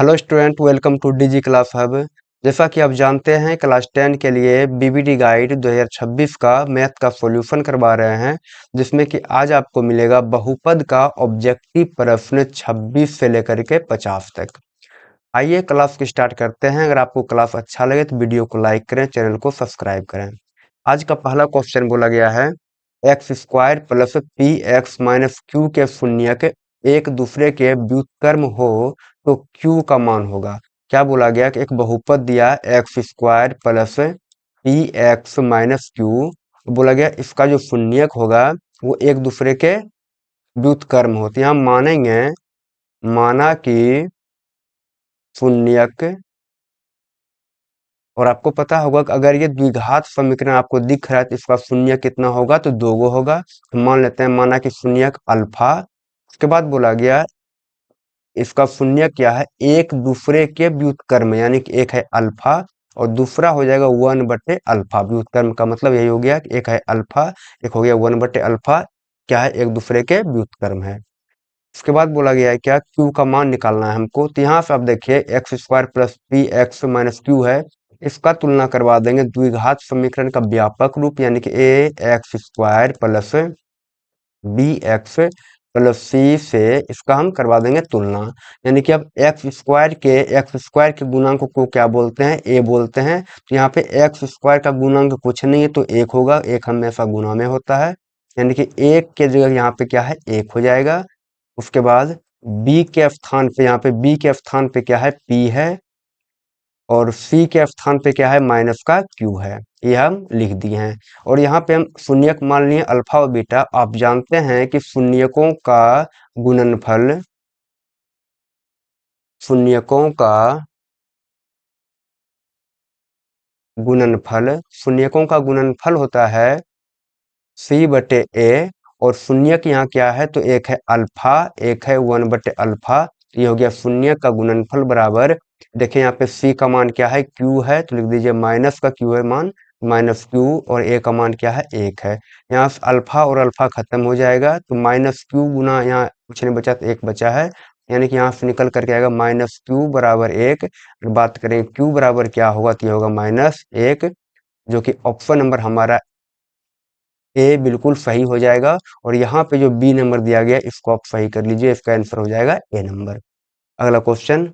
Hello student, welcome to DG class hub. जैसा कि आप जानते हैं, क्लास 10 के लिए बीबीडी गाइड 2026 का मैथ का सॉल्यूशन करवा रहे हैं, जिसमें कि आज आपको मिलेगा बहुपद का ऑब्जेक्टिव प्रश्न 26 से लेकर के 50 तक। आइए क्लास की स्टार्ट करते हैं। अगर आपको क्लास अच्छा लगे तो वीडियो को लाइक करें, चैनल को सब्सक्राइब करें। आज का पहला क्वेश्चन बोला गया है x square plus P x minus Q के शून्यक एक दूसरे के व्युत्क्रम हो तो क्यू का मान होगा। क्या बोला गया कि एक बहुपद दिया x square plus P x minus Q, बोला गया इसका जो शून्यक होगा वो एक दूसरे के व्युत्क्रम होते हैं। हम मानेंगे, माना कि शून्यक, और आपको पता होगा कि अगर ये द्विघात समीकरण आपको दिख रहा है तो इसका शून्य कितना होगा, तो दो गो होगा। तो मान लेते हैं, माना कि शून्यक अल्फा। उसके बाद बोला गया इसका शून्य क्या है, एक दूसरे के व्युत्क्रम, यानी कि एक है अल्फा और दूसरा हो जाएगा 1/अल्फा। व्युत्क्रम का मतलब यही हो गया कि एक है अल्फा, एक हो गया 1/अल्फा। क्या है, एक दूसरे के व्युत्क्रम है। उसके बाद बोला गया है क्या, क्यू का मान निकालना है हमको। तो यहाँ से आप देखिए x square plus P x minus Q है, इसका तुलना करवा देंगे द्विघात समीकरण का व्यापक रूप, यानी कि A X square plus B X plus C से इसका हम करवा देंगे तुलना। यानी कि अब एक्स स्क्वायर के गुणांक को क्या बोलते हैं, ए बोलते हैं। तो यहाँ पे एक्स स्क्वायर का गुणांक कुछ नहीं है तो एक होगा, एक हमेशा गुणा में होता है, यानी कि एक के जगह यहाँ पे क्या है, एक हो जाएगा। उसके बाद बी के स्थान पे, यहाँ पे बी के स्थान पे क्या है, पी है, और सी के स्थान पे क्या है, माइनस का क्यू है। ये हम लिख दिए हैं। और यहाँ पे हम शून्यक मान लिए अल्फा और बीटा। आप जानते हैं कि शून्यकों का गुणनफल, शून्यकों का गुणनफल, शून्यकों का गुणनफल होता है c/a। और शून्यक यहाँ क्या है, तो एक है अल्फा, एक है 1/अल्फा। ये हो गया शून्य का गुणनफल बराबर, देखिए यहाँ पे c का मान क्या है, q है, तो लिख दीजिए माइनस का q है मान, माइनस q, और a का मान क्या है, एक है। यहाँ से अल्फा और अल्फा खत्म हो जाएगा, तो माइनस q गुना, यहाँ कुछ नहीं बचा तो एक बचा है, यानी कि यहाँ से निकल करके आएगा माइनस q बराबर एक। बात करें q बराबर क्या होगा, तो ये होगा -1, जो कि ऑप्शन नंबर हमारा ए बिल्कुल सही हो जाएगा। और यहाँ पे जो बी नंबर दिया गया इसको आप सही कर लीजिए, इसका आंसर हो जाएगा ए नंबर। अगला क्वेश्चन,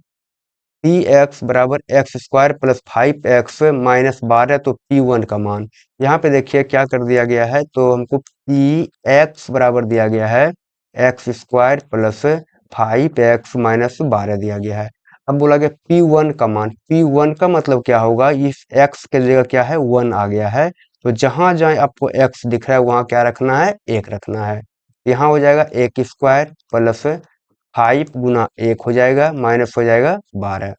पी एक्स बराबर x square plus 5x minus 12, तो P1 का मान। यहाँ पे देखिए क्या कर दिया गया है, तो हमको पी एक्स बराबर दिया गया है x square plus 5x minus 12 दिया गया है। अब बोला गया P1 का मान, P1 का मतलब क्या होगा, इस x के जगह क्या है, 1 आ गया है। तो जहां जहां आपको x दिख रहा है वहां क्या रखना है, एक रखना है। यहाँ हो जाएगा एक स्क्वायर प्लस 5 गुना एक हो जाएगा, माइनस हो जाएगा 12।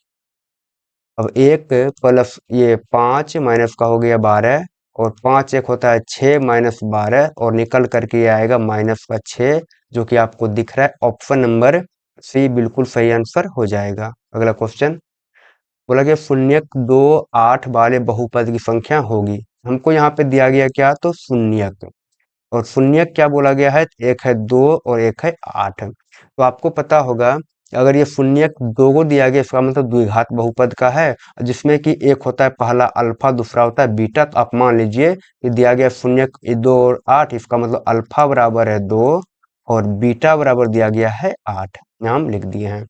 अब एक प्लस ये 5 माइनस का हो गया 12, और 5 एक होता है 6 माइनस 12, और निकल करके आएगा माइनस का 6, जो कि आपको दिख रहा है ऑप्शन नंबर सी बिल्कुल सही आंसर हो जाएगा। अगला क्वेश्चन, बोला गया शून्यक 2 8 वाले बहुपद की संख्या होगी। हमको यहाँ पे दिया गया क्या, तो शून्यक, और शून्यक क्या बोला गया है, एक है 2 और एक है 8। तो आपको पता होगा अगर ये शून्यक दो को दिया गया, इसका मतलब द्विघात बहुपद का है, जिसमें कि एक होता है पहला अल्फा, दूसरा होता है बीटा। तो आप मान लीजिए कि दिया गया शून्यक 2 और 8, इसका मतलब अल्फा बराबर है 2 और बीटा बराबर दिया गया है 8। यहाँ हम लिख दिए हैं।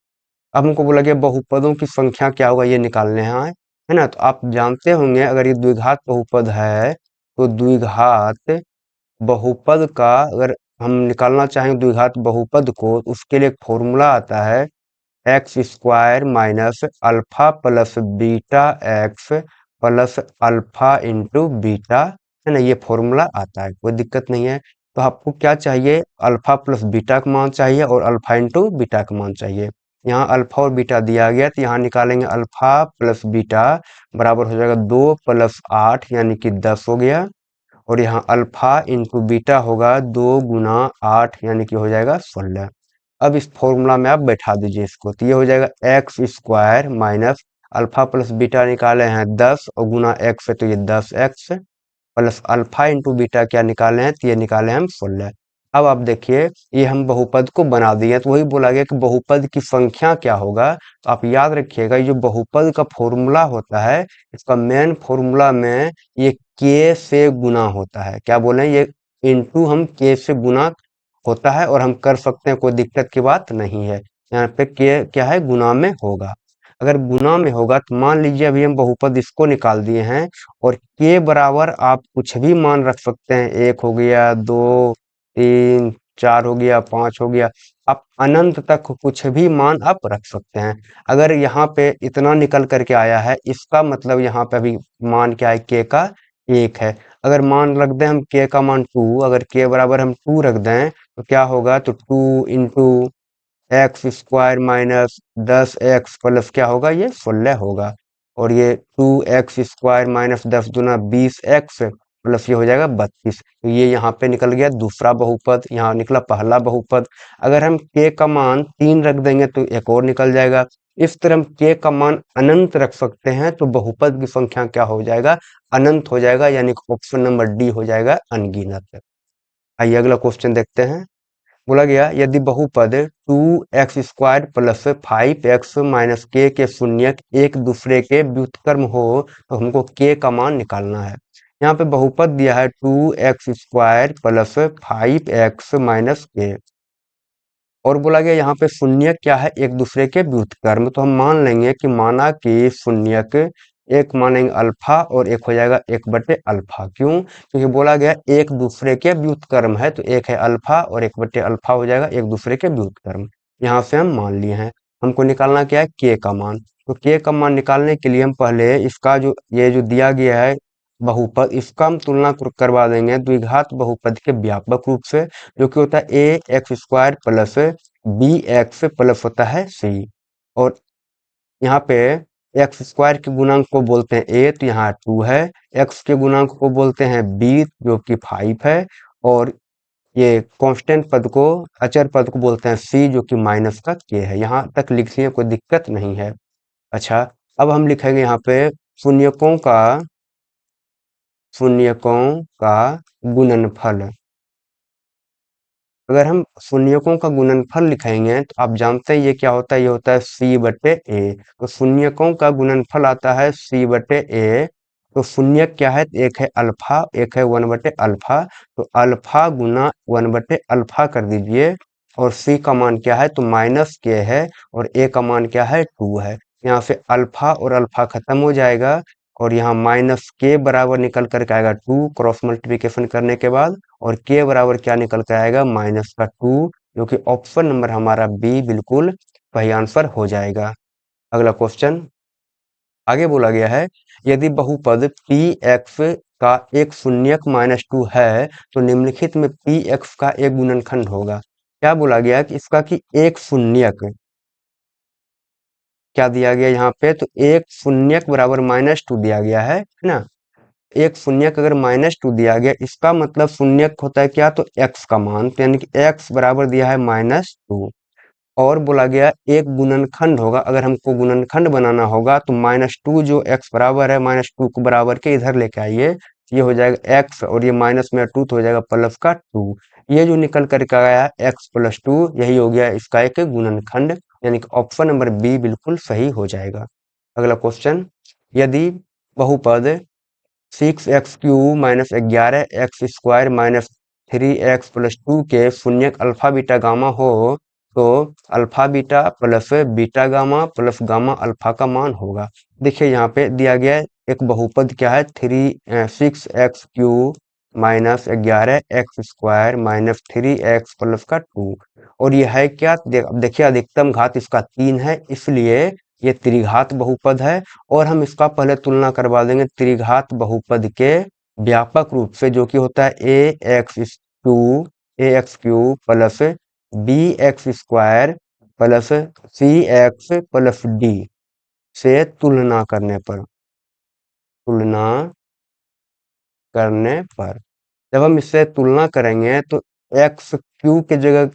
अब हमको बोला गया बहुपदों की संख्या क्या होगा, ये निकालने हैं, है ना। तो आप जानते होंगे अगर ये द्विघात बहुपद है तो द्विघात बहुपद का अगर हम निकालना चाहें द्विघात बहुपद को, तो उसके लिए एक फॉर्मूला आता है x square minus alpha plus beta x plus alpha into beta, है ना। ये फॉर्मूला आता है, कोई दिक्कत नहीं है। तो आपको क्या चाहिए, अल्फा प्लस बीटा का मान चाहिए और अल्फा इंटू बीटा का मान चाहिए। यहाँ अल्फा और बीटा दिया गया, तो यहाँ निकालेंगे अल्फा प्लस बीटा बराबर हो जाएगा 2 + 8, यानी कि 10 हो गया। और यहाँ अल्फा इंटू बीटा होगा 2 गुना 8, यानी कि हो जाएगा 16। अब इस फॉर्मूला में आप बैठा दीजिए इसको, तो ये हो जाएगा x square minus alpha plus beta निकाले हैं 10 और गुना एक्स है तो ये 10x plus alpha into beta क्या निकाले हैं, तो ये निकाले हैं हम 16। अब आप देखिए ये हम बहुपद को बना दिए, तो वही बोला गया कि बहुपद की संख्या क्या होगा। तो आप याद रखिएगा ये जो बहुपद का फॉर्मूला होता है, इसका मेन फॉर्मूला में ये के से गुना होता है। क्या बोले, ये इंटू हम के से गुना होता है और हम कर सकते हैं, कोई दिक्कत की बात नहीं है। यहाँ पे के क्या है, गुना में होगा। अगर गुना में होगा तो मान लीजिए अभी हम बहुपद इसको निकाल दिए हैं, और के बराबर आप कुछ भी मान रख सकते हैं, 1 हो गया, 2, 3, 4 हो गया, 5 हो गया, आप अनंत तक कुछ भी मान आप रख सकते हैं। अगर यहाँ पे इतना निकल करके आया है, इसका मतलब यहाँ पे अभी मान क्या है, के का 1 है। अगर मान रख दें हम के का मान 2, अगर के बराबर हम 2 रख दें तो क्या होगा, तो 2 into x square minus 10x plus क्या होगा, ये 16 होगा। और ये 2x स्क्वायर माइनस 10 दूना 20x प्लस ये हो जाएगा 32। तो ये यहाँ पे निकल गया दूसरा बहुपद, यहाँ निकला पहला बहुपद। अगर हम k का मान 3 रख देंगे तो एक और निकल जाएगा। इस तरह हम k का मान अनंत रख सकते हैं, तो बहुपद की संख्या क्या हो जाएगा, अनंत हो जाएगा, यानी ऑप्शन नंबर डी हो जाएगा अनगिनत। आइए अगला क्वेश्चन देखते हैं। बोला गया यदि बहुपद 2x² प्लस 5x माइनस के शून्यक एक दूसरे के व्युत्क्रम हो तो हमको k का मान निकालना है। यहाँ पे बहुपद दिया है 2x² प्लस 5x माइनस के, और बोला गया यहाँ पे शून्यक क्या है, एक दूसरे के व्युत्क्रम। तो हम मान लेंगे कि माना कि शून्यक एक मानेंगे अल्फा और एक हो जाएगा 1/अल्फा। क्यों, क्योंकि बोला गया एक दूसरे के व्युत्क्रम है, तो एक है अल्फा और 1/अल्फा हो जाएगा एक दूसरे के व्युत्क्रम। यहाँ से हम मान लिए हैं। हमको निकालना क्या है, के का मान। तो के का मान निकालने के लिए हम पहले इसका जो ये जो दिया गया है बहुपद, इसका हम तुलना करवा देंगे द्विघात बहुपद के व्यापक रूप से, जो कि होता है ax² प्लस bx प्लस होता है c। और यहाँ पे x² के गुणांक को बोलते हैं a, तो यहाँ 2 है। x के गुणांक को बोलते हैं b, जो कि 5 है। और ये कांस्टेंट पद को, अचर पद को बोलते हैं c, जो कि माइनस का k है। यहाँ तक लिखने कोई दिक्कत नहीं है। अच्छा, अब हम लिखेंगे यहाँ पे शून्यकों का गुणनफल। अगर हम शून्यकों का गुणनफल लिखेंगे तो आप जानते हैं ये क्या होता है, ये होता है c/a। तो शून्यकों का गुणनफल आता है c/a। तो शून्यक क्या है, एक है अल्फा, एक है 1/अल्फा। तो अल्फा गुना 1/अल्फा कर दीजिए, और c का मान क्या है, तो माइनस के है, और a का मान क्या है, 2 है। यहाँ से अल्फा और अल्फा खत्म हो जाएगा, और यहाँ माइनस के बराबर निकल करके आएगा 2 क्रॉस मल्टीप्लिकेशन करने के बाद, और के बराबर क्या निकल कर आएगा, माइनस का 2, जो कि ऑप्शन नंबर हमारा बी बिल्कुल सही आंसर हो जाएगा। अगला क्वेश्चन आगे बोला गया है यदि बहुपद पी एक्स का एक शून्यक -2 है तो निम्नलिखित में पी एक्स का एक गुणनखंड होगा। क्या बोला गया कि इसका कि एक शून्यक क्या दिया गया यहाँ पे, तो एक शून्यक बराबर -2 दिया गया है ना। एक शून्यक अगर -2 दिया गया, इसका मतलब शून्यक होता है क्या, तो x का मान, तो यानी कि x बराबर दिया है -2। और बोला गया एक गुणनखंड होगा, अगर हमको गुणनखंड बनाना होगा तो -2 जो x बराबर है -2 को बराबर के इधर लेके आइए, ये हो जाएगा x, और ये माइनस में 2 तो हो जाएगा प्लस का 2। ये जो निकल करके आया x+2, यही हो गया इसका एक गुणनखंड, यानी कि ऑप्शन नंबर बी बिल्कुल सही हो जाएगा। अगला क्वेश्चन यदि बहुपद 6x³ minus 11x² minus 3x+2 के शून्यक अल्फा बीटा गामा हो तो alpha beta plus beta gamma plus gamma alpha का मान होगा। देखिए यहाँ पे दिया गया है एक बहुपद क्या है, 6x³ minus 11x² minus 3x plus का 2, और ये है क्या, देखिए अधिकतम घात इसका 3 है, इसलिए ये त्रिघात बहुपद है। और हम इसका पहले तुलना करवा देंगे त्रिघात बहुपद के व्यापक रूप से, जो कि होता है ax³ plus bx² plus cx plus d से तुलना करने पर जब हम इससे तुलना करेंगे तो x³ के जगह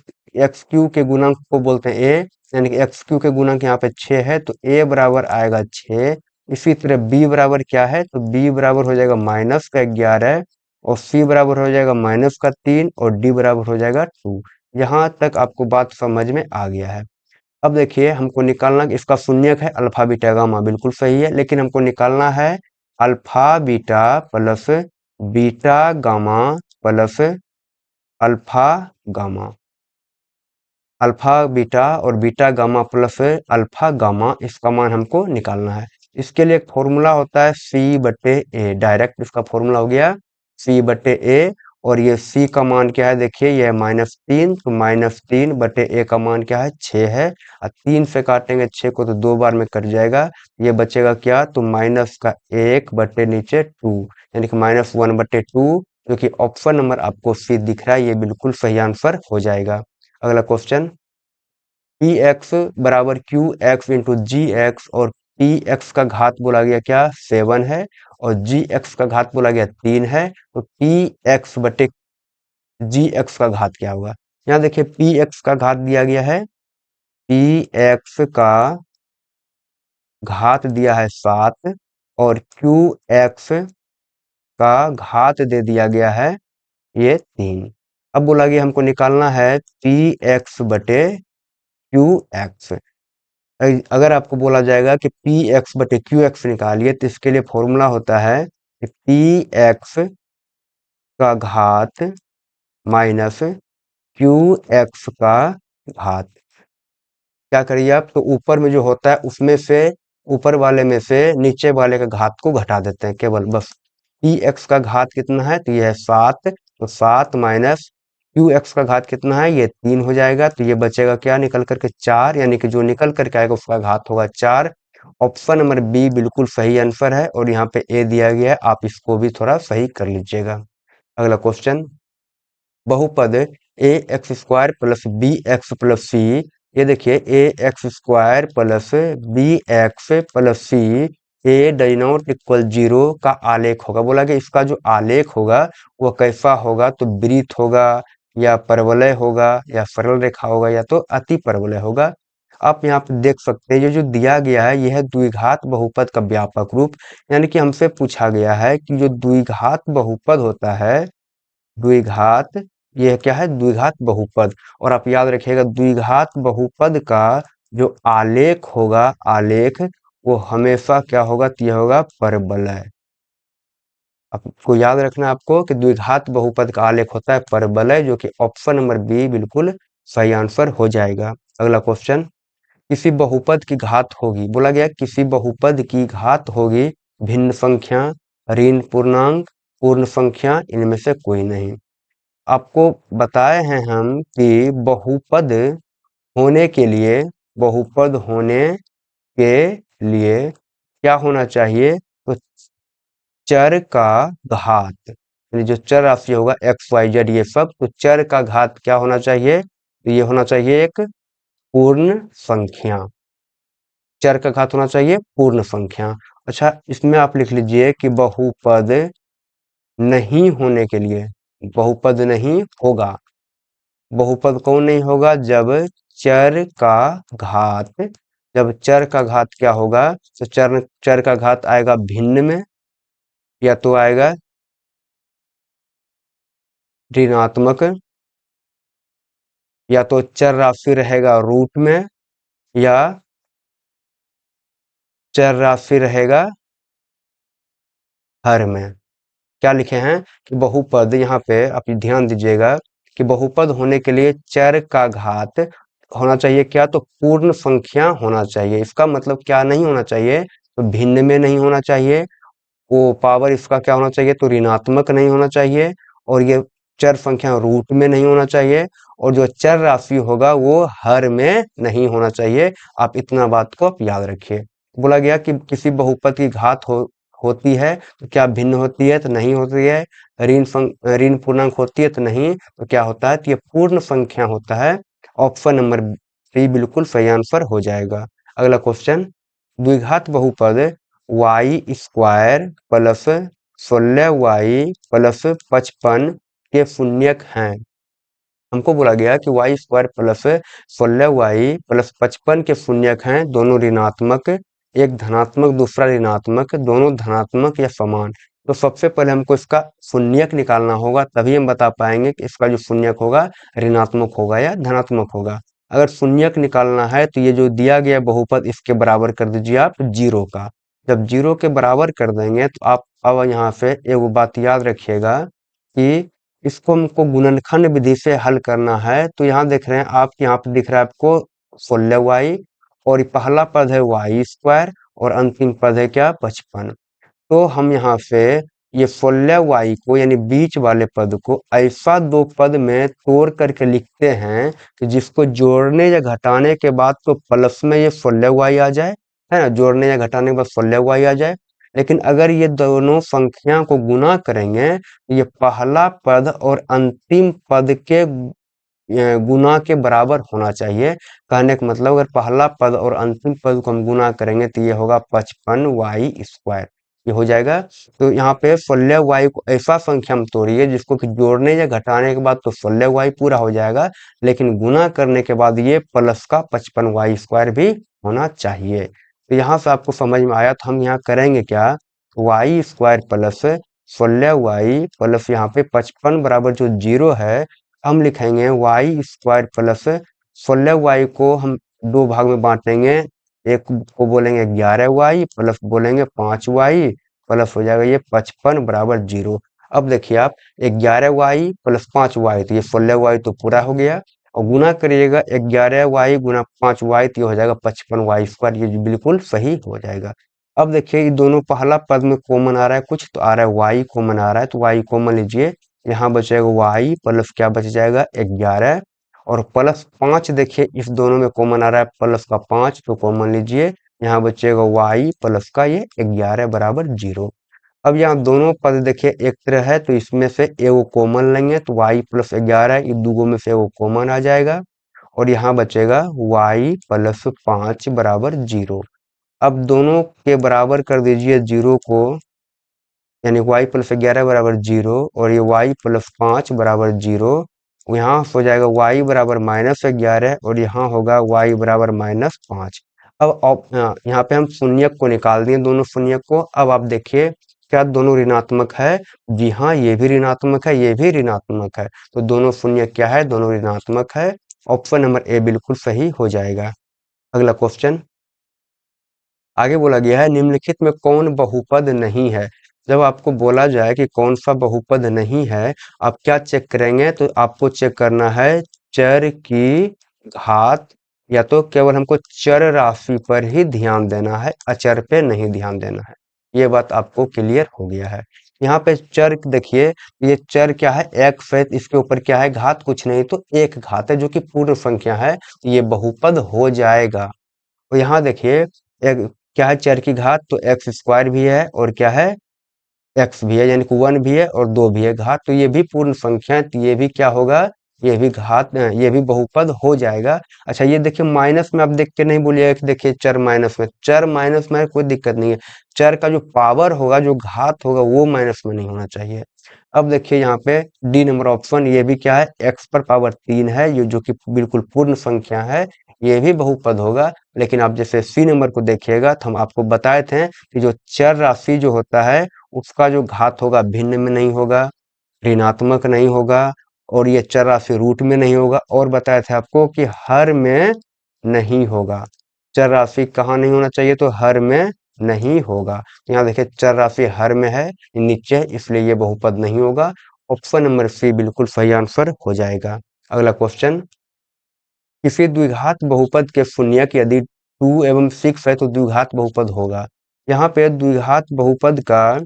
x³ के गुणांक को बोलते हैं a, यानी कि x³ के गुणांक यहाँ पे 6 है, तो a बराबर आएगा 6। इसी तरह b बराबर क्या है, तो b बराबर हो जाएगा -11 और सी बराबर हो जाएगा -3 और डी बराबर हो जाएगा 2। यहाँ तक आपको बात समझ में आ गया है। अब देखिए हमको निकालना, इसका शून्यक है अल्फा बीटा गामा, बिल्कुल सही है, लेकिन हमको निकालना है alpha beta plus beta gamma plus alpha gamma. Alpha beta और beta gamma plus alpha gamma, इसका मान हमको निकालना है। इसके लिए एक फॉर्मूला होता है C/A, डायरेक्ट इसका फॉर्मूला हो गया C/A। और ये C का मान क्या है, देखिए ये है -3, तो -3/A का मान क्या है 6 है। और 3 से काटेंगे 6 को तो 2 बार में कट जाएगा, ये बचेगा क्या, तो -1/नीचे 2, यानी कि -1/2, जो कि ऑप्शन नंबर आपको C दिख रहा है, ये बिल्कुल सही आंसर हो जाएगा। अगला क्वेश्चन, पी एक्स बराबर क्यू एक्स इंटू जी एक्स, और पी एक्स का घात बोला गया क्या 7 है, और जी एक्स का घात बोला गया 3 है, तो पी एक्स बटे जी एक्स का घात क्या होगा। यहाँ देखिए पी एक्स का घात दिया गया है, पी एक्स का घात दिया है 7, और क्यू एक्स का घात दे दिया गया है ये 3। अब बोला गया हमको निकालना है पी एक्स बटे क्यू एक्स। अगर आपको बोला जाएगा कि पी एक्स बटे क्यू एक्स निकालिए, तो इसके लिए फॉर्मूला होता है कि पी एक्स का घात माइनस क्यू एक्स का घात। क्या करिए आप, तो ऊपर में जो होता है उसमें से, ऊपर वाले में से नीचे वाले का घात को घटा देते हैं केवल, बस। पी एक्स का घात कितना है, तो ये है 7, तो 7 माइनस क्यू एक्स का घात कितना है, ये 3 हो जाएगा, तो ये बचेगा क्या निकल करके 4, यानी कि जो निकल करके आएगा उसका घात होगा 4। ऑप्शन नंबर बी बिल्कुल सही आंसर है, और यहाँ पे ए दिया गया है, आप इसको भी थोड़ा सही कर लीजिएगा। अगला क्वेश्चन, बहुपद A X square plus B X plus C, ये देखिए A X square plus B X plus C A does not equal 0 का आलेख होगा। बोला कि इसका जो आलेख होगा वो कैसा होगा, तो वृत्त होगा, या परवलय होगा, या सरल रेखा होगा, या तो अति परवलय होगा। आप यहाँ पे देख सकते हैं ये जो दिया गया है यह है द्विघात बहुपद का व्यापक रूप, यानी कि हमसे पूछा गया है कि जो द्विघात बहुपद होता है, द्विघात, यह क्या है द्विघात बहुपद। और आप याद रखिएगा द्विघात बहुपद का जो आलेख होगा, आलेख वो हमेशा क्या होगा, तो यह होगा परवलय। आपको याद रखना आपको कि द्विघात बहुपद का आलेख होता है परवलय, जो कि ऑप्शन नंबर बी बिल्कुल सही आंसर हो जाएगा। अगला क्वेश्चन, किसी बहुपद की घात होगी, बोला गया किसी बहुपद की घात होगी भिन्न संख्या, ऋण पूर्णांक, पूर्ण संख्या, इनमें से कोई नहीं। आपको बताए हैं हम कि बहुपद होने के लिए, बहुपद होने के लिए क्या होना चाहिए, तो चर का घात, यानी जो चर राशि होगा एक्स वाई जेड ये सब, तो चर का घात क्या होना चाहिए, तो ये होना चाहिए एक पूर्ण संख्या। चर का घात होना चाहिए पूर्ण संख्या। अच्छा, इसमें आप लिख लीजिए कि बहुपद नहीं होने के लिए, बहुपद नहीं होगा, बहुपद कौन नहीं होगा, जब चर का घात, जब चर का घात क्या होगा, तो चर चर का घात आएगा भिन्न में, या तो आएगा ऋणात्मक, या तो चर राशि रहेगा रूट में, या चर राशि रहेगा हर में। क्या लिखे हैं कि बहुपद, यहाँ पे आप ध्यान दीजिएगा कि बहुपद होने के लिए चर का घात होना चाहिए क्या, तो पूर्ण संख्या होना चाहिए। इसका मतलब क्या नहीं होना चाहिए, तो भिन्न में नहीं होना चाहिए, वो पावर इसका क्या होना चाहिए, तो ऋणात्मक नहीं होना चाहिए, और ये चर संख्या रूट में नहीं होना चाहिए, और जो चर राशि होगा वो हर में नहीं होना चाहिए। आप इतना बात को आप याद रखिए। बोला गया कि किसी बहुपद की घात होती है तो क्या भिन्न होती है, तो नहीं होती है। ऋण पूर्णांक होती है तो नहीं, तो क्या होता है, तो ये पूर्ण संख्या होता है। ऑप्शन नंबर सी बिल्कुल सही आंसर हो जाएगा। अगला क्वेश्चन, द्विघात बहुपद Y square plus 16y plus 55 के शून्यक हैं। हमको बोला गया कि Y square plus 16y plus 55 के शून्यक हैं, दोनों ऋणात्मक, एक धनात्मक दूसरा ऋणात्मक, दोनों धनात्मक या समान। तो सबसे पहले हमको इसका शून्यक निकालना होगा, तभी हम बता पाएंगे कि इसका जो शून्यक होगा ऋणात्मक होगा या धनात्मक होगा। अगर शून्यक निकालना है तो ये जो दिया गया बहुपद इसके बराबर कर दीजिए आप 0 का। जब 0 के बराबर कर देंगे तो आप अब यहाँ से एक बात याद रखिएगा कि इसको हमको गुणनखंड विधि से हल करना है। तो यहाँ देख रहे हैं आप, यहाँ पे दिख रहा है आपको 16y, और ये पहला पद है y² और अंतिम पद है क्या 55। तो हम यहाँ से ये 16y को यानी बीच वाले पद को ऐसा दो पद में तोड़ करके लिखते हैं कि जिसको जोड़ने या घटाने के बाद तो प्लस में ये 16y आ जाए, है ना, जोड़ने या घटाने के बाद 16y आ जाए। लेकिन अगर ये दोनों संख्या को गुना करेंगे तो ये पहला पद और अंतिम पद के गुना के बराबर होना चाहिए। कहने का मतलब अगर पहला पद और अंतिम पद को हम गुना करेंगे तो ये होगा 55y², ये हो जाएगा। तो यहाँ पे 16y को ऐसा संख्या में तोड़िए जिसको कि जोड़ने या घटाने के बाद तो 16y पूरा हो जाएगा, लेकिन गुना करने के बाद ये प्लस का 55y² भी होना चाहिए। तो यहाँ से आपको समझ में आया। तो हम यहाँ करेंगे क्या, y² प्लस 16y प्लस यहाँ पे 55 बराबर जो 0 है, हम लिखेंगे y² प्लस 16y को हम दो भाग में बांटेंगे। एक को बोलेंगे 11y प्लस बोलेंगे 5y प्लस हो जाएगा ये 55 बराबर 0। अब देखिए आप 11y प्लस 5y, तो ये 16y तो पूरा हो गया, और गुना करिएगा 11y गुना 5y तो ये हो जाएगा 55y², ये बिल्कुल सही हो जाएगा। अब देखिए ये दोनों पहला पद में कॉमन आ रहा है कुछ, तो आ रहा है y कॉमन आ रहा है, तो y कॉमन लीजिए। यहाँ बचेगा y प्लस क्या बच जाएगा 11, और प्लस 5 देखिए इस दोनों में कॉमन आ रहा है प्लस का 5, तो कॉमन लीजिए। यहाँ बचेगा y प्लस का ये 11 बराबर 0। अब यहाँ दोनों पद देखिए एक तरह है, तो इसमें से एगो कॉमन लेंगे तो y प्लस 11, ये दोनों में से एगो कॉमन आ जाएगा, और यहाँ बचेगा y प्लस 5 बराबर 0। अब दोनों के बराबर कर दीजिए 0 को, यानी y प्लस 11 बराबर 0 और ये y प्लस 5 बराबर 0। यहाँ हो जाएगा y बराबर -11 और यहाँ होगा y बराबर -5। अब यहाँ पे हम शून्यक को निकाल दिए, दोनों शून्यक को। अब आप देखिए क्या दोनों ऋणात्मक है, जी हाँ ये भी ऋणात्मक है, ये भी ऋणात्मक है, तो दोनों शून्यक क्या है, दोनों ऋणात्मक है। ऑप्शन नंबर ए बिल्कुल सही हो जाएगा। अगला क्वेश्चन आगे बोला गया है, निम्नलिखित में कौन बहुपद नहीं है। जब आपको बोला जाए कि कौन सा बहुपद नहीं है, आप क्या चेक करेंगे, तो आपको चेक करना है चर की घात, या तो केवल हमको चर राशि पर ही ध्यान देना है, अचर पे नहीं ध्यान देना है। ये बात आपको क्लियर हो गया है। यहाँ पे चर देखिए, ये चर क्या है, x है, इसके ऊपर क्या है घात, कुछ नहीं तो एक घात है जो कि पूर्ण संख्या है, ये बहुपद हो जाएगा। और यहाँ देखिए एक क्या है चर की घात, तो x² भी है और क्या है x भी है, यानी कि 1 भी है और 2 भी है घात, तो ये भी पूर्ण संख्या है, तो ये भी क्या होगा, ये भी घात, ये भी बहुपद हो जाएगा। अच्छा ये देखिए माइनस में आप देख के नहीं बोलिएगा कि देखिए चर माइनस में कोई दिक्कत नहीं है, चर का जो पावर होगा, जो घात होगा वो माइनस में नहीं होना चाहिए। अब देखिए यहाँ पे डी नंबर ऑप्शन, ये भी क्या है x पर पावर 3 है, ये जो कि बिल्कुल पूर्ण संख्या है, ये भी बहुपद होगा। लेकिन आप जैसे सी नंबर को देखिएगा तो हम आपको बताए थे कि जो चर राशि जो होता है उसका जो घात होगा भिन्न में नहीं होगा, ऋणात्मक नहीं होगा, और ये चर राशि रूट में नहीं होगा, और बताए थे आपको कि हर में नहीं होगा। चर राशि कहाँ नहीं होना चाहिए, तो हर में नहीं होगा। यहाँ देखिए चर राशि हर में है, नीचे है, इसलिए ये बहुपद नहीं होगा। ऑप्शन नंबर सी बिल्कुल सही आंसर हो जाएगा। अगला क्वेश्चन, किसी द्विघात बहुपद के शून्यक यदि 2 एवं 6 है तो द्विघात बहुपद होगा। यहाँ पे द्विघात बहुपद का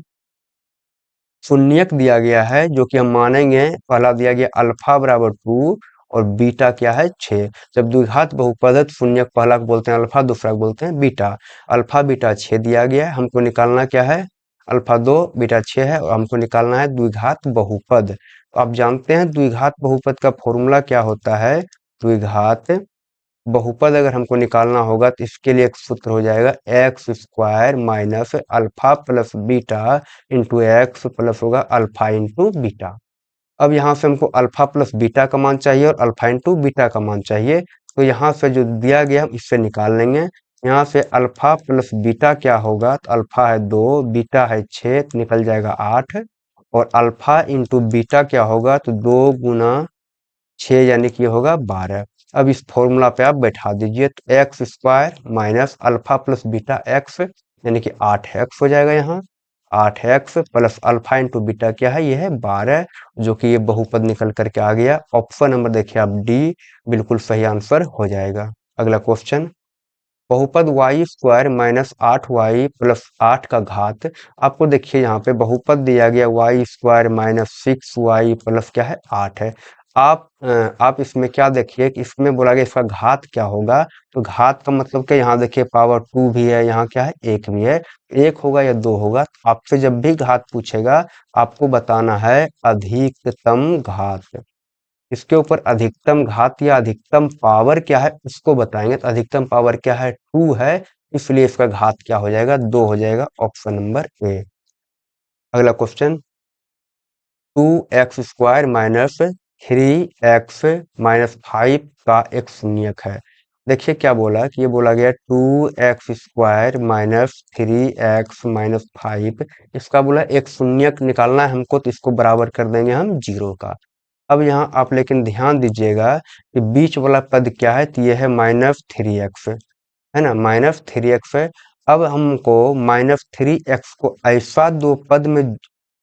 शून्यक दिया गया है जो कि हम मानेंगे, पहला दिया गया अल्फा बराबर 2 और बीटा क्या है 6। जब द्विघात बहुपद है तो शून्यक पहला को बोलते हैं अल्फा, दूसरा को बोलते हैं बीटा। अल्फा बीटा 6 दिया गया है, हमको निकालना क्या है, अल्फा 2 बीटा 6 है, और हमको निकालना है द्विघात बहुपद। तो आप जानते हैं द्विघात बहुपद का फॉर्मूला क्या होता है, द्विघात बहुपद अगर हमको निकालना होगा तो इसके लिए एक सूत्र हो जाएगा x² minus alpha plus beta into x plus होगा अल्फा इंटू बीटा। अब यहाँ से हमको अल्फा प्लस बीटा का मान चाहिए और अल्फा इंटू बीटा का मान चाहिए, तो यहाँ से जो दिया गया हम इससे निकाल लेंगे। यहाँ से अल्फा प्लस बीटा क्या होगा, तो अल्फा है 2, बीटा है 6, तो निकल जाएगा 8। और अल्फा इंटू बीटा क्या होगा, तो 2 गुना 6 यानी कि ये होगा 12। अब इस फॉर्मूला पे आप बैठा दीजिए, तो x square minus alpha plus beta x यानी कि 8x हो जाएगा यहाँ। 8x plus alpha into beta क्या है, ये है 12, जो कि ये बहुपद निकल करके आ गया। ऑप्शन नंबर देखिए आप डी बिल्कुल सही आंसर हो जाएगा। अगला क्वेश्चन, बहुपद Y square minus 8y plus 8 का घात। आपको देखिए यहाँ पे बहुपद दिया गया Y square minus 6y plus क्या है 8 है। आप इसमें क्या देखिए कि इसमें बोला गया इसका घात क्या होगा, तो घात का मतलब क्या, यहाँ देखिए पावर 2 भी है, यहाँ क्या है 1 भी है, 1 होगा या 2 होगा। तो आपसे जब भी घात पूछेगा आपको बताना है अधिकतम घात। इसके ऊपर अधिकतम घात या अधिकतम पावर क्या है उसको बताएंगे, तो अधिकतम पावर क्या है 2 है, इसलिए इसका घात क्या हो जाएगा 2 हो जाएगा। Option number A. अगला question, 2x square minus 3x minus 5 का एक शून्यक है। देखिए क्या बोला कि ये बोला गया 2x square minus 3x minus 5, इसका बोला एक शून्यक निकालना है हमको, तो इसको बराबर कर देंगे हम 0 का। अब यहाँ आप लेकिन ध्यान दीजिएगा कि बीच वाला पद क्या है, तो ये है -3x, है ना, -3x है। अब हमको -3x को ऐसा दो पद में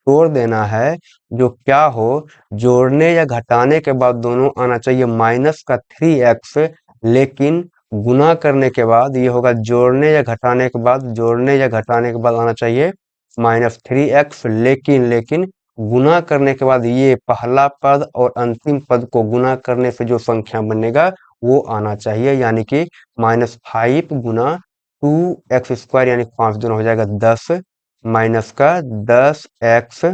जोड़ देना है जो क्या हो, जोड़ने या घटाने के बाद दोनों आना चाहिए माइनस का 3x, लेकिन गुना करने के बाद ये होगा जोड़ने या घटाने के बाद, जोड़ने या घटाने के बाद आना चाहिए -3x, लेकिन गुना करने के बाद ये पहला पद और अंतिम पद को गुना करने से जो संख्या बनेगा वो आना चाहिए, यानी कि -5 गुना 2x स्क्वायर यानी 5 दूना हो जाएगा 10, माइनस का 10x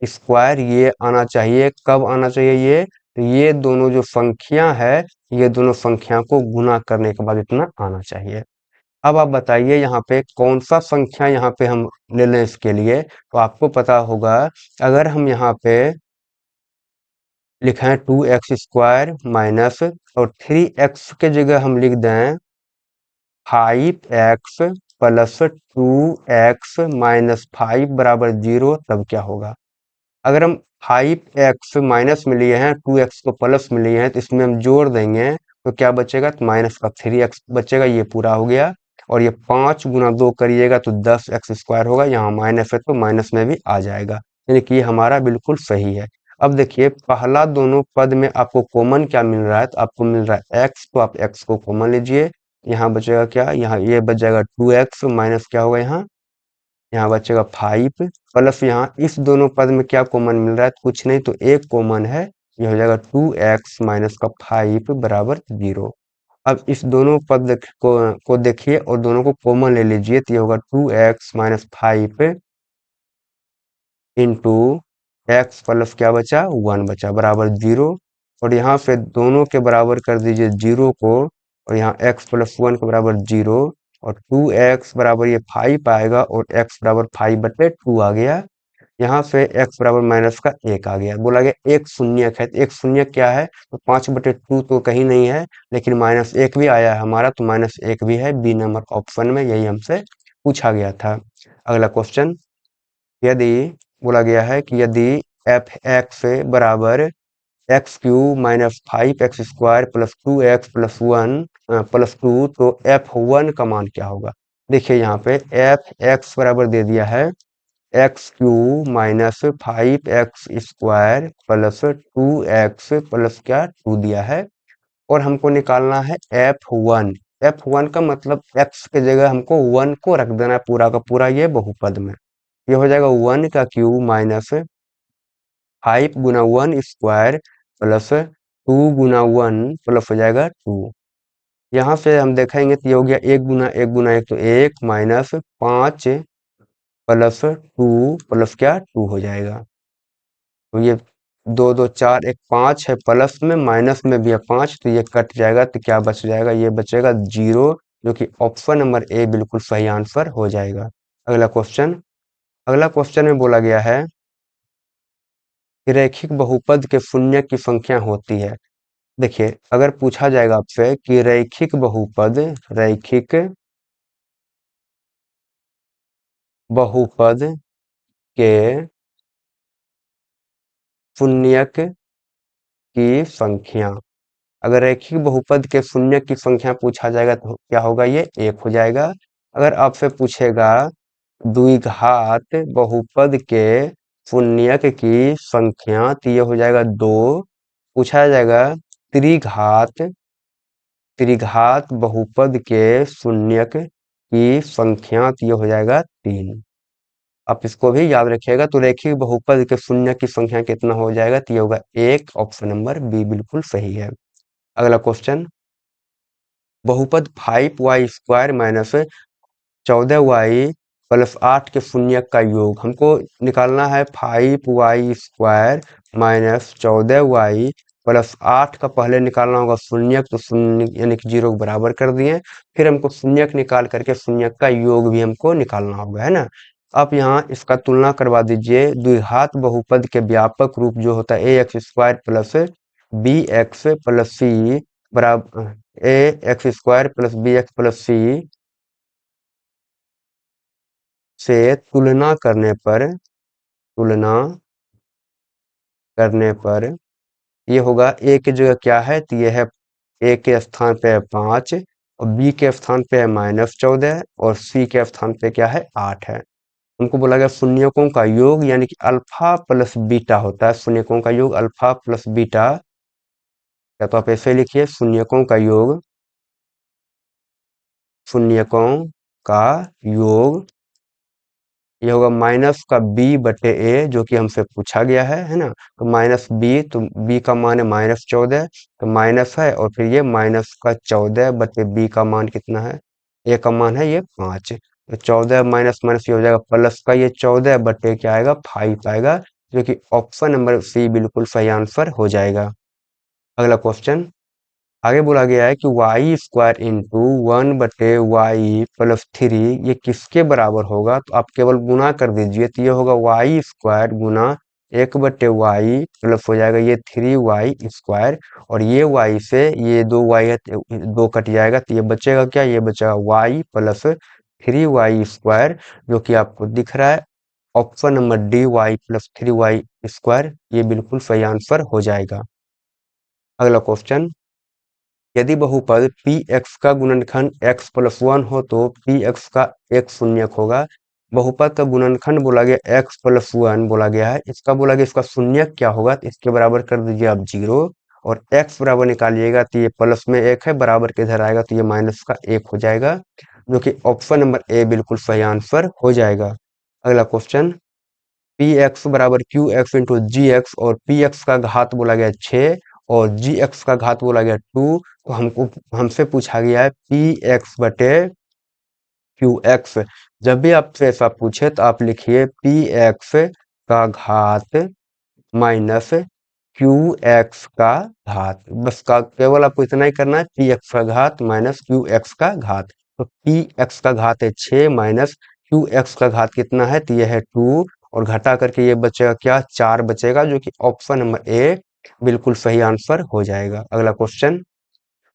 स्क्वायर, ये आना चाहिए। कब आना चाहिए ये, तो ये दोनों जो संख्या है, ये दोनों संख्या को गुना करने के बाद इतना आना चाहिए। अब आप बताइए यहाँ पे कौन सा संख्या यहाँ पे हम ले लें इसके लिए, तो आपको पता होगा अगर हम यहाँ पे लिखें 2x स्क्वायर माइनस और 3x के जगह हम लिख दें 5x प्लस 2x माइनस 5 बराबर 0, तब क्या होगा। अगर हम 5x माइनस में लिए हैं 2x को प्लस में लिए हैं, तो इसमें हम जोड़ देंगे तो क्या बचेगा, तो माइनस का 3x बचेगा, ये पूरा हो गया। और ये 5 गुना 2 करिएगा तो 10x स्क्वायर होगा, यहाँ माइनस है तो माइनस में भी आ जाएगा, यानी कि ये हमारा बिल्कुल सही है। अब देखिए पहला दोनों पद में आपको कॉमन क्या मिल रहा है, तो आपको मिल रहा है x, तो आप x को कॉमन लीजिए। यहाँ बचेगा क्या, यहाँ ये बच जाएगा 2x माइनस क्या होगा, यहाँ बचेगा 5 प्लस यहाँ इस दोनों पद में क्या कॉमन मिल रहा है, तो कुछ नहीं, तो एक कॉमन है, ये हो जाएगा 2x माइनस का 5 बराबर 0। अब इस दोनों पद को देखिए और दोनों को कॉमन ले लीजिए, तो ये होगा 2x minus 5 into x plus क्या बचा 1 बचा बराबर 0। और यहाँ से दोनों के बराबर कर दीजिए 0 को, और यहाँ x प्लस 1 के बराबर 0, और 2x बराबर ये 5 आएगा और x बराबर 5/2 आ गया। यहाँ से x बराबर माइनस का 1 आ गया। बोला गया एक शून्यक है, तो एक शून्यक क्या है, तो 5/2 तो कहीं नहीं है, लेकिन -1 भी आया है हमारा, तो -1 भी है बी नंबर ऑप्शन में, यही हमसे पूछा गया था। अगला क्वेश्चन, यदि बोला गया है कि यदि एफ एक्स बराबर x cube minus 5x square plus 2x plus 1 plus 2, तो f1 का मान क्या होगा। देखिए यहाँ पे एफ एक्स बराबर दे दिया है x cube minus 5x square plus 2x plus क्या 2 दिया है, और हमको निकालना है f1। f1 का मतलब x के जगह हमको 1 को रख देना है पूरा का पूरा ये बहुपद में। ये हो जाएगा 1 का क्यूब माइनस 5 गुना 1 स्क्वायर प्लस 2 गुना 1 प्लस हो जाएगा 2। यहाँ से हम देखेंगे तो ये हो गया 1 तो 1 माइनस 5 प्लस 2 प्लस क्या 2 हो जाएगा। तो ये 2 2 4 1 5 है, प्लस में माइनस में भी है 5, तो ये कट जाएगा, तो क्या बच जाएगा, ये बचेगा 0, जो कि ऑप्शन नंबर ए बिल्कुल सही आंसर हो जाएगा। अगला क्वेश्चन, अगला क्वेश्चन में बोला गया है कि रैखिक बहुपद के शून्य की संख्या होती है। देखिए अगर पूछा जाएगा आपसे कि रैखिक बहुपद, रैखिक बहुपद के शून्यक की संख्या। अगर रैखिक बहुपद के शून्यक की संख्या पूछा जाएगा तो क्या होगा, ये 1 हो जाएगा। अगर आपसे पूछेगा द्विघात बहुपद के शून्यक की संख्या तो ये हो जाएगा 2। पूछा जाएगा त्रिघात त्रिघात बहुपद के शून्यक की संख्या तो ये हो जाएगा 3। आप इसको भी याद रखिएगा। तो रैखिक बहुपद के शून्य की संख्या कितना हो जाएगा, तो ये होगा 1। ऑप्शन नंबर बी बिल्कुल सही है। अगला क्वेश्चन, बहुपद 5y² माइनस 14y प्लस 8 के शून्यक का योग। हमको निकालना है 5y² माइनस 14y प्लस 8 का पहले निकालना होगा शून्यक, तो शून्य यानी कि 0 को बराबर कर दिए। फिर हमको शून्यक निकाल करके शून्यक का योग भी हमको निकालना होगा, है ना। आप यहाँ इसका तुलना करवा दीजिए। द्विघात बहुपद के व्यापक रूप जो होता है ax² plus bx plus c बराबर ax² plus bx plus c से तुलना करने पर ये होगा। a की जगह क्या है, तो ये है a के स्थान पे है 5 और b के स्थान पे है -14 और c के स्थान पे क्या है 8 है। हमको बोला गया शून्यकों का योग यानी कि अल्फा प्लस बीटा होता है। शून्यकों का योग अल्फा प्लस बीटा, या तो आप ऐसे लिखिए शून्यकों का योग ये होगा माइनस का b बटे a, जो कि हमसे पूछा गया है ना। तो माइनस b, तो b का मान है -14, तो माइनस है और फिर ये माइनस का 14 बटे b का मान कितना है, a का मान है ये 5। तो 14 माइनस माइनस ये हो जाएगा प्लस का ये 14 बटे क्या आएगा 5 आएगा, जो कि ऑप्शन नंबर सी बिल्कुल सही आंसर हो जाएगा। अगला क्वेश्चन, आगे बोला गया है कि y² इंटू 1/y+3 ये किसके बराबर होगा, तो आप केवल गुना कर दीजिए। तो ये होगा y² गुना 1/y प्लस हो जाएगा ये 3y² और ये y से ये 2y है, 2 कट जाएगा तो ये बचेगा क्या, ये बचेगा y प्लस 3y², जो कि आपको दिख रहा है option number D y plus 3y², ये बिल्कुल सही आंसर हो जाएगा। अगला क्वेश्चन, यदि बहुपद px का गुणनखंड x प्लस 1 हो तो px का एक शून्यक होगा। बहुपद का गुणनखंड बोला गया x प्लस 1 बोला गया है, इसका बोला गया इसका शून्यक क्या होगा, तो इसके बराबर कर दीजिए आप 0 और x बराबर निकालिएगा तो ये प्लस में 1 है, बराबर के इधर आएगा तो ये माइनस का 1 हो जाएगा, जो कि ऑप्शन नंबर ए बिल्कुल सही आंसर हो जाएगा। अगला क्वेश्चन, पी एक्स बराबर क्यू एक्स इंटू जी एक्स और पी एक्स का घात बोला गया 6 और जी एक्स का घात बोला गया 2। तो हमसे पूछा गया है पी एक्स बटे क्यू एक्स। जब भी आपसे ऐसा पूछे तो आप लिखिए पी एक्स का घात माइनस क्यू एक्स का घात। बस का केवल आपको इतना ही करना है, पी एक्स का घात माइनस क्यू एक्स का घात। तो पी एक्स का घात है 6 माइनस क्यू एक्स का घात कितना है, तो यह है 2 और घटा करके ये बचेगा क्या 4 बचेगा, जो कि ऑप्शन नंबर ए बिल्कुल सही आंसर हो जाएगा। अगला क्वेश्चन,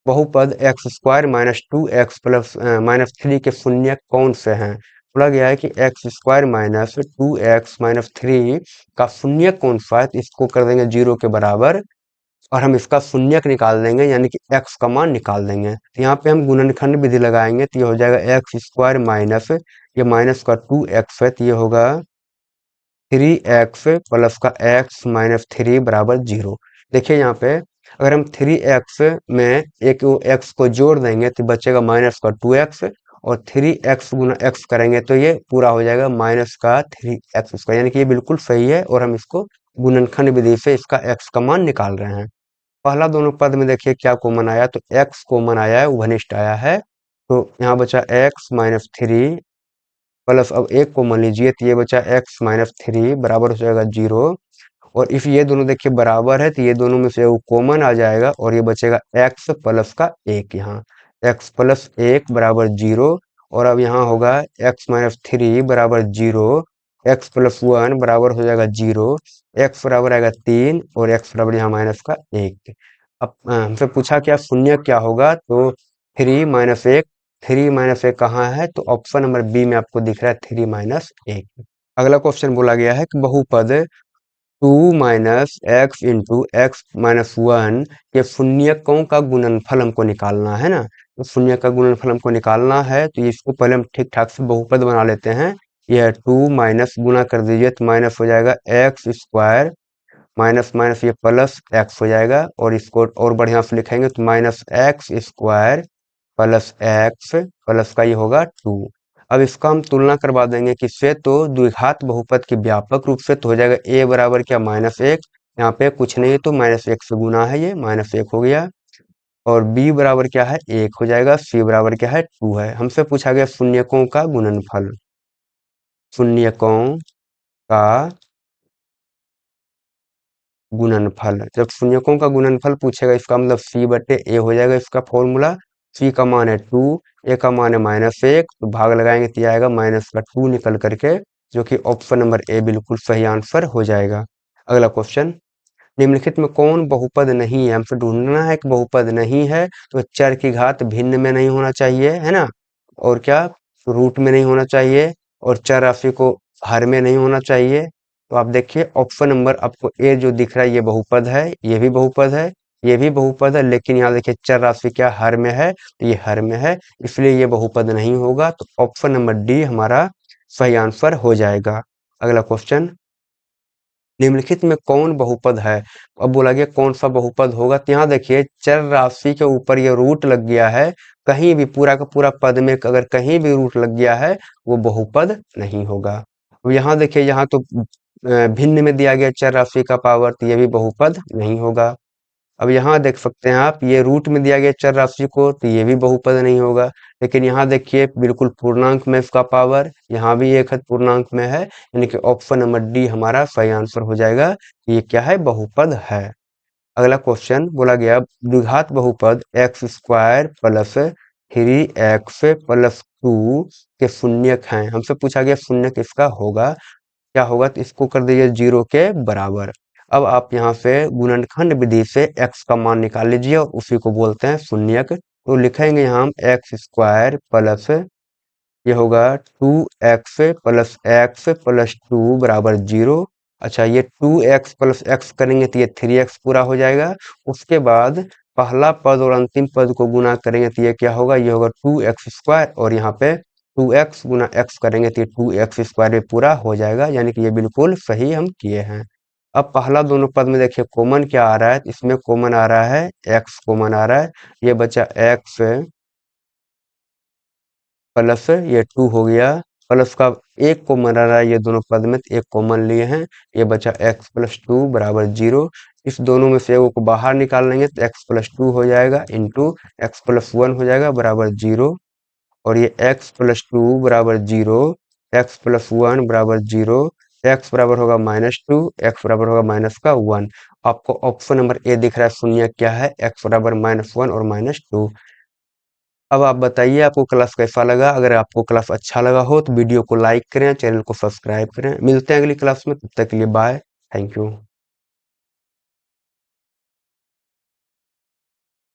बहुपद x² माइनस 2x प्लस -3 के शून्यक कौन से हैं। बोला गया है कि x² माइनस 2x माइनस 3 का शून्यक कौन सा है, तो इसको कर देंगे 0 के बराबर और हम इसका शून्यक निकाल देंगे यानी कि x का मान निकाल देंगे। तो यहाँ पे हम गुणनखंड विधि लगाएंगे तो ये हो जाएगा x² माइनस ये माइनस का 2x है, तो ये होगा 3x प्लस का x माइनस 3 बराबर 0। देखिए यहाँ पे अगर हम 3x में एक x को जोड़ देंगे तो बचेगा माइनस का 2x और 3x गुना x करेंगे तो ये पूरा हो जाएगा माइनस का 3x², यानी कि ये बिल्कुल सही है और हम इसको गुणनखंड विधि से इसका x का मान निकाल रहे हैं। पहला दोनों पद में देखिए क्या कॉमन आया, तो x कॉमन आया है, उभनिष्ठ आया है, तो यहाँ बचा x माइनस 3 प्लस अब एक को मान लीजिए तो ये बचा x माइनस 3 बराबर हो जाएगा 0 और इफ ये दोनों देखिए बराबर है तो ये दोनों में से वो कॉमन आ जाएगा और ये बचेगा x प्लस का 1, यहाँ x प्लस 1 बराबर 0 और अब यहाँ होगा x माइनस 3 बराबर 0, x प्लस 1 बराबर हो जाएगा 0, x बराबर आएगा 3 और x बराबर यहाँ माइनस का 1। अब हमसे पूछा क्या शून्य क्या होगा, तो 3 माइनस 1 3 माइनस एक कहाँ है, तो ऑप्शन नंबर बी में आपको दिख रहा है 3 माइनस एक। अगला क्वेश्चन बोला गया है कि बहुपद 2 minus x into x minus one के शून्यकों का गुणनफल हमको निकालना है ना। तो शून्य का गुणनफल हमको निकालना है, तो इसको पहले हम ठीक ठाक से बहुपद बना लेते हैं। यह 2 माइनस गुना कर दीजिए तो माइनस हो जाएगा एक्स स्क्वायर, माइनस माइनस ये प्लस एक्स हो जाएगा, और इसको और बढ़िया से लिखेंगे तो minus x square plus x plus का ये होगा 2। अब इसका हम तुलना करवा देंगे किससे, तो द्विघात बहुपद की व्यापक रूप से, तो हो जाएगा a बराबर क्या माइनस एक, यहाँ पे कुछ नहीं तो माइनस एक से गुना है, ये माइनस एक हो गया। और b बराबर क्या है एक हो जाएगा, c बराबर क्या है 2 है। हमसे पूछा गया शून्यकों का गुणनफल, शून्यकों का गुणनफल। जब शून्यकों का गुणनफल पूछेगा इसका मतलब c बटे a हो जाएगा इसका फॉर्मूला। c का मान है 2, a का मान है माइनस एक, तो भाग लगाएंगे तो ये आएगा माइनस का 2 निकल करके, जो कि ऑप्शन नंबर ए बिल्कुल सही आंसर हो जाएगा। अगला क्वेश्चन, निम्नलिखित में कौन बहुपद नहीं है, हमसे ढूंढना है कि बहुपद नहीं है, तो चर की घात भिन्न में नहीं होना चाहिए है ना, और क्या रूट में नहीं होना चाहिए, और चर राशि को हर में नहीं होना चाहिए। तो आप देखिए ऑप्शन नंबर आपको ए जो दिख रहा है ये बहुपद है, ये भी बहुपद है, ये भी बहुपद है, लेकिन यहाँ देखिए चर राशि क्या हर में है, तो ये हर में है, इसलिए ये बहुपद नहीं होगा। तो ऑप्शन नंबर डी हमारा सही आंसर हो जाएगा। अगला क्वेश्चन, निम्नलिखित में कौन बहुपद है। अब बोला गया कौन सा बहुपद होगा, तो यहाँ देखिए चर राशि के ऊपर ये रूट लग गया है, कहीं भी पूरा का पूरा पद में अगर कहीं भी रूट लग गया है वो बहुपद नहीं होगा। अब यहाँ देखिए यहाँ तो भिन्न में दिया गया चर राशि का पावर, तो ये भी बहुपद नहीं होगा। अब यहाँ देख सकते हैं आप, ये रूट में दिया गया चर राशि को, तो ये भी बहुपद नहीं होगा। लेकिन यहाँ देखिए बिल्कुल पूर्णांक में इसका पावर, यहाँ भी एक है पूर्णांक में है, यानी कि ऑप्शन नंबर डी हमारा सही आंसर हो जाएगा। ये क्या है, बहुपद है। अगला क्वेश्चन बोला गया द्विघात बहुपद x square plus 3x plus 2 के शून्यक हैं। हमसे पूछा गया शून्यक इसका होगा क्या होगा, तो इसको कर दीजिए 0 के बराबर। अब आप यहाँ से गुणनखंड विधि से x का मान निकाल लीजिए और उसी को बोलते हैं शून्यक। तो लिखेंगे यहाँ हम एक्स स्क्वायर प्लस ये होगा 2x प्लस x प्लस 2 बराबर 0। अच्छा ये 2x प्लस x करेंगे तो ये 3x पूरा हो जाएगा। उसके बाद पहला पद और अंतिम पद को गुना करेंगे तो ये क्या होगा, ये होगा 2x स्क्वायर, और यहाँ पे 2x गुना x करेंगे तो ये 2x स्क्वायर भी पूरा हो जाएगा, यानी कि ये बिल्कुल सही हम किए हैं। अब पहला दोनों पद में देखिए कॉमन क्या आ रहा है, इसमें कॉमन आ रहा है x कॉमन आ रहा है, ये बचा x प्लस ये 2 हो गया, प्लस का एक कॉमन आ रहा है ये दोनों पद में, तो एक कॉमन लिए हैं, ये बचा x प्लस 2 बराबर 0। इस दोनों में से एगो को बाहर निकाल लेंगे तो x प्लस 2 हो जाएगा इंटू एक्स प्लस 1 हो जाएगा बराबर 0। और ये x प्लस 2 बराबर 0, एक्स प्लस 1 बराबर 0, x बराबर होगा -2, x बराबर होगा माइनस का 1। आपको ऑप्शन नंबर ए दिख रहा है शून्य क्या है, x बराबर -1 और -2। अब आप बताइए आपको क्लास कैसा लगा। अगर आपको क्लास अच्छा लगा हो तो वीडियो को लाइक करें, चैनल को सब्सक्राइब करें। मिलते हैं अगली क्लास में, तब तक के लिए बाय, थैंक यू।